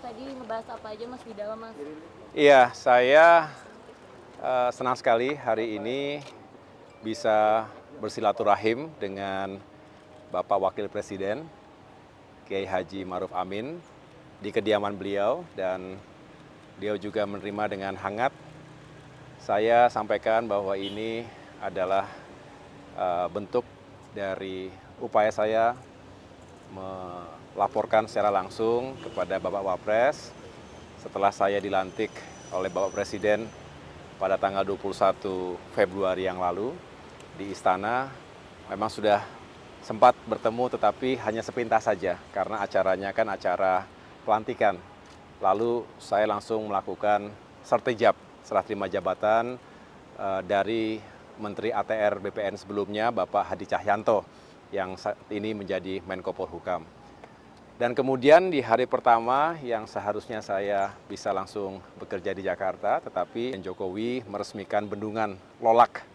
tadi ngebahas apa aja Mas di dalam Mas? Iya, saya senang sekali hari ini bisa bersilaturahim dengan Bapak Wakil Presiden Kiai Haji Maruf Amin di kediaman beliau, dan beliau juga menerima dengan hangat. Saya sampaikan bahwa ini adalah bentuk dari upaya saya melaporkan secara langsung kepada Bapak Wapres setelah saya dilantik oleh Bapak Presiden pada tanggal 21 Februari yang lalu di Istana. Memang sudah sempat bertemu tetapi hanya sepintas saja karena acaranya kan acara pelantikan. Lalu saya langsung melakukan sertijab serah terima jabatan dari Menteri ATR BPN sebelumnya Bapak Hadi Cahyanto yang saat ini menjadi Menko Polhukam. Dan kemudian di hari pertama yang seharusnya saya bisa langsung bekerja di Jakarta, tetapi Jokowi meresmikan bendungan Lolak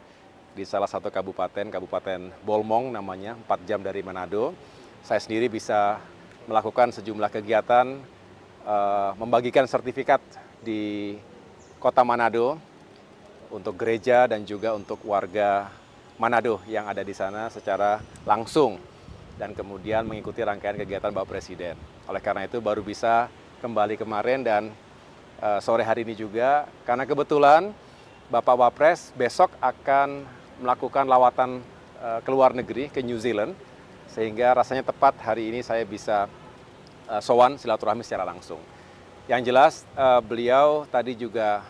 di salah satu kabupaten Bolmong namanya, 4 jam dari Manado. Saya sendiri bisa melakukan sejumlah kegiatan, membagikan sertifikat di kota Manado untuk gereja dan juga untuk warga Manado yang ada di sana secara langsung, dan kemudian mengikuti rangkaian kegiatan Bapak Presiden. Oleh karena itu baru bisa kembali kemarin dan sore hari ini juga, karena kebetulan Bapak Wapres besok akan melakukan lawatan ke luar negeri, ke New Zealand, sehingga rasanya tepat hari ini saya bisa sowan silaturahmi secara langsung. Yang jelas beliau tadi juga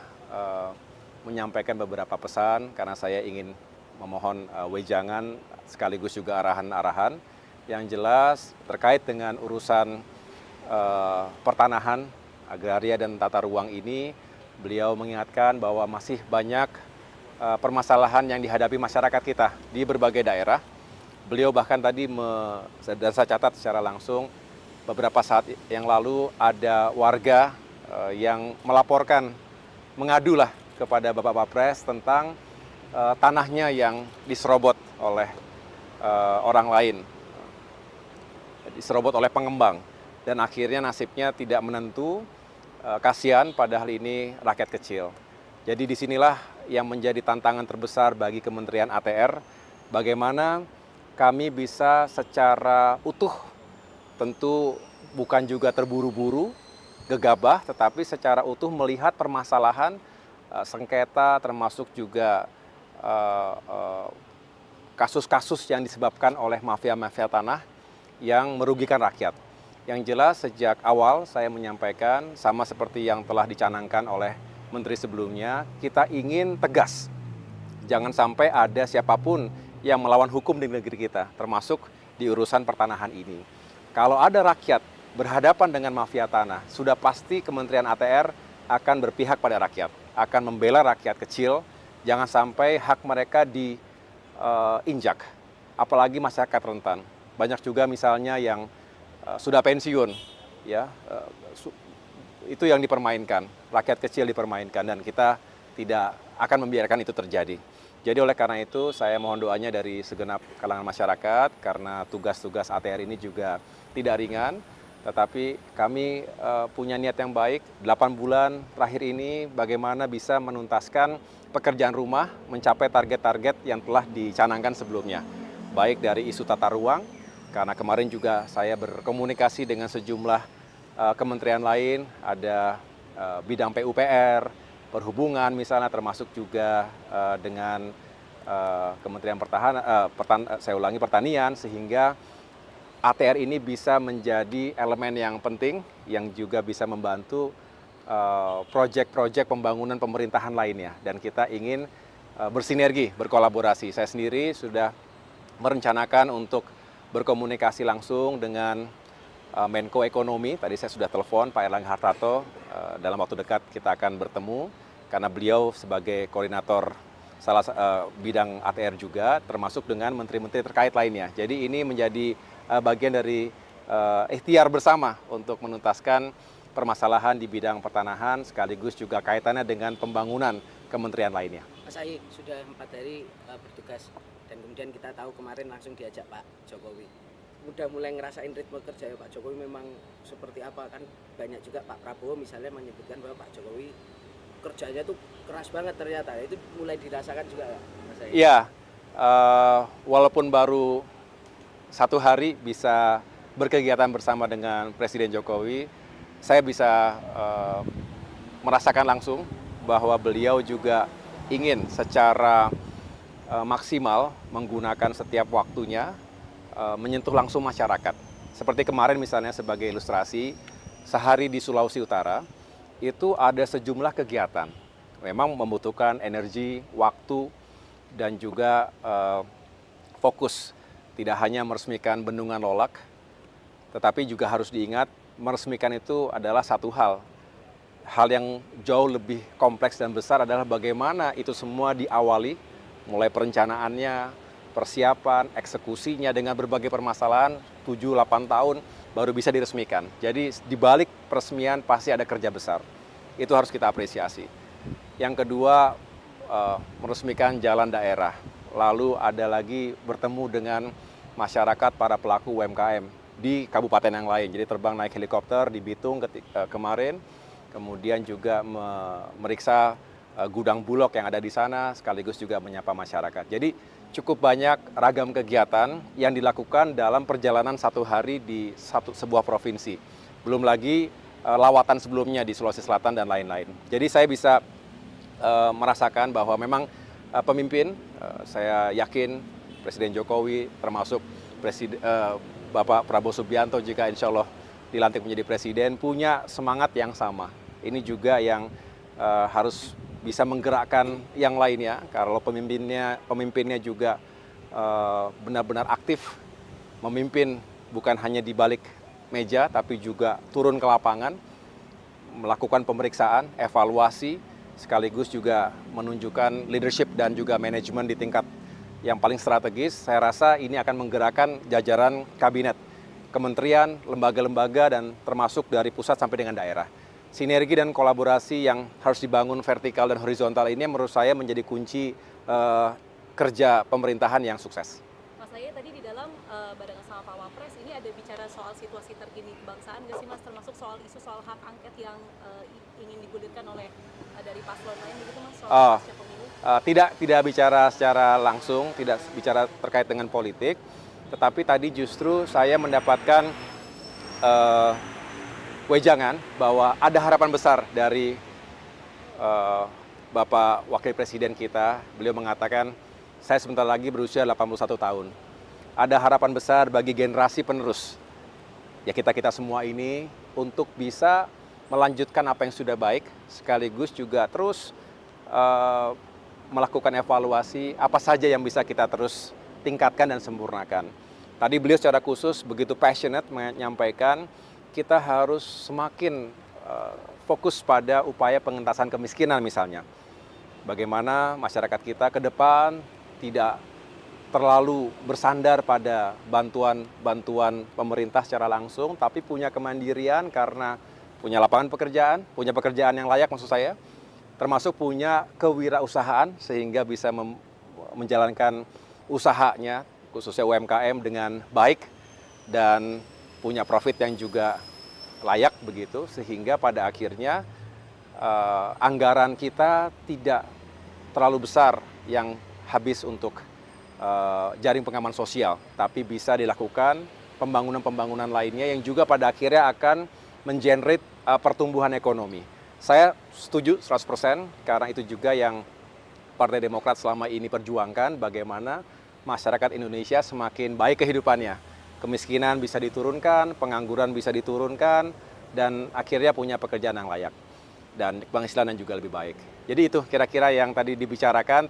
menyampaikan beberapa pesan karena saya ingin memohon wejangan sekaligus juga arahan-arahan. Yang jelas terkait dengan urusan pertanahan, agraria dan tata ruang ini, beliau mengingatkan bahwa masih banyak permasalahan yang dihadapi masyarakat kita di berbagai daerah. Beliau bahkan tadi, dan saya catat secara langsung, beberapa saat yang lalu ada warga yang melaporkan, mengadulah kepada Bapak Wapres tentang tanahnya yang diserobot oleh orang lain, diserobot oleh pengembang, dan akhirnya nasibnya tidak menentu. Kasihan, padahal ini rakyat kecil. Jadi disinilah yang menjadi tantangan terbesar bagi Kementerian ATR, bagaimana kami bisa secara utuh, tentu bukan juga terburu-buru, gegabah, tetapi secara utuh melihat permasalahan sengketa, termasuk juga kasus-kasus yang disebabkan oleh mafia-mafia tanah yang merugikan rakyat. Yang jelas sejak awal saya menyampaikan, sama seperti yang telah dicanangkan oleh menteri sebelumnya, kita ingin tegas. Jangan sampai ada siapapun yang melawan hukum di negeri kita, termasuk di urusan pertanahan ini. Kalau ada rakyat berhadapan dengan mafia tanah, sudah pasti Kementerian ATR akan berpihak pada rakyat, akan membela rakyat kecil, jangan sampai hak mereka diinjak, apalagi masyarakat rentan. Banyak juga misalnya yang sudah pensiun, ya, itu yang dipermainkan, rakyat kecil dipermainkan, dan kita tidak akan membiarkan itu terjadi. Jadi oleh karena itu saya mohon doanya dari segenap kalangan masyarakat, karena tugas-tugas ATR ini juga tidak ringan, tetapi kami punya niat yang baik. 8 bulan terakhir ini bagaimana bisa menuntaskan pekerjaan rumah, mencapai target-target yang telah dicanangkan sebelumnya, baik dari isu tata ruang, karena kemarin juga saya berkomunikasi dengan sejumlah kementerian lain, ada bidang PUPR, perhubungan misalnya, termasuk juga dengan Kementerian Pertanian, sehingga ATR ini bisa menjadi elemen yang penting yang juga bisa membantu proyek-proyek pembangunan pemerintahan lainnya, dan kita ingin bersinergi, berkolaborasi. Saya sendiri sudah merencanakan untuk berkomunikasi langsung dengan Menko Ekonomi. Tadi saya sudah telepon Pak Erlangga Hartarto, dalam waktu dekat kita akan bertemu, karena beliau sebagai koordinator bidang ATR juga, termasuk dengan menteri-menteri terkait lainnya. Jadi ini menjadi bagian dari ikhtiar bersama untuk menuntaskan permasalahan di bidang pertanahan, sekaligus juga kaitannya dengan pembangunan kementerian lainnya. Mas Ahy sudah 4 hari bertugas, dan kemudian kita tahu kemarin langsung diajak Pak Jokowi. udah mulai ngerasain ritme kerja Pak Jokowi memang seperti apa? Kan banyak juga Pak Prabowo misalnya menyebutkan bahwa Pak Jokowi kerjanya tuh keras banget ternyata. Itu mulai dirasakan juga nggak, Mas Ayi? Iya, walaupun baru 1 hari bisa berkegiatan bersama dengan Presiden Jokowi, saya bisa merasakan langsung bahwa beliau juga ingin secara maksimal menggunakan setiap waktunya menyentuh langsung masyarakat. Seperti kemarin misalnya sebagai ilustrasi, sehari di Sulawesi Utara itu ada sejumlah kegiatan. Memang membutuhkan energi, waktu, dan juga fokus. Tidak hanya meresmikan Bendungan Lolak, tetapi juga harus diingat meresmikan itu adalah satu hal. Hal yang jauh lebih kompleks dan besar adalah bagaimana itu semua diawali, mulai perencanaannya, persiapan, eksekusinya dengan berbagai permasalahan, 7-8 tahun baru bisa diresmikan. Jadi di balik peresmian pasti ada kerja besar. Itu harus kita apresiasi. Yang kedua, meresmikan jalan daerah. Lalu ada lagi bertemu dengan masyarakat, para pelaku UMKM di kabupaten yang lain. Jadi terbang naik helikopter di Bitung kemarin, kemudian juga memeriksa gudang Bulog yang ada di sana, sekaligus juga menyapa masyarakat. Jadi cukup banyak ragam kegiatan yang dilakukan dalam perjalanan 1 hari di sebuah provinsi. Belum lagi lawatan sebelumnya di Sulawesi Selatan dan lain-lain. Jadi saya bisa merasakan bahwa memang pemimpin, saya yakin Presiden Jokowi termasuk Bapak Prabowo Subianto jika insya Allah dilantik menjadi presiden punya semangat yang sama. Ini juga yang harus bisa menggerakkan yang lainnya. Kalau pemimpinnya juga benar-benar aktif memimpin, bukan hanya di balik meja tapi juga turun ke lapangan, melakukan pemeriksaan, evaluasi, sekaligus juga menunjukkan leadership dan juga manajemen di tingkat yang paling strategis. Saya rasa ini akan menggerakkan jajaran kabinet, kementerian, lembaga-lembaga, dan termasuk dari pusat sampai dengan daerah. Sinergi dan kolaborasi yang harus dibangun vertikal dan horizontal ini menurut saya menjadi kunci kerja pemerintahan yang sukses. Mas Aye tadi di dalam barengan sama Pak Wapres ini ada bicara soal situasi terkini kebangsaan nggak sih Mas, termasuk soal isu soal hak angket yang ingin digulirkan oleh dari paslon lain begitu Mas, soal pasca pemilu? Tidak bicara secara langsung, tidak bicara terkait dengan politik, tetapi tadi justru saya mendapatkan wejangan bahwa ada harapan besar dari Bapak Wakil Presiden kita. Beliau mengatakan, saya sebentar lagi berusia 81 tahun. Ada harapan besar bagi generasi penerus, ya kita semua ini, untuk bisa melanjutkan apa yang sudah baik, sekaligus juga terus melakukan evaluasi apa saja yang bisa kita terus tingkatkan dan sempurnakan. Tadi beliau secara khusus begitu passionate menyampaikan kita harus semakin fokus pada upaya pengentasan kemiskinan misalnya. Bagaimana masyarakat kita ke depan tidak terlalu bersandar pada bantuan pemerintah secara langsung, tapi punya kemandirian karena punya lapangan pekerjaan, punya pekerjaan yang layak maksud saya, termasuk punya kewirausahaan sehingga bisa menjalankan usahanya, khususnya UMKM dengan baik dan punya profit yang juga layak begitu, sehingga pada akhirnya anggaran kita tidak terlalu besar yang habis untuk jaring pengaman sosial, tapi bisa dilakukan pembangunan-pembangunan lainnya yang juga pada akhirnya akan mengenerate pertumbuhan ekonomi. Saya setuju 100% karena itu juga yang Partai Demokrat selama ini perjuangkan, bagaimana masyarakat Indonesia semakin baik kehidupannya. Kemiskinan bisa diturunkan, pengangguran bisa diturunkan, dan akhirnya punya pekerjaan yang layak. Dan penghasilan juga lebih baik. Jadi itu kira-kira yang tadi dibicarakan.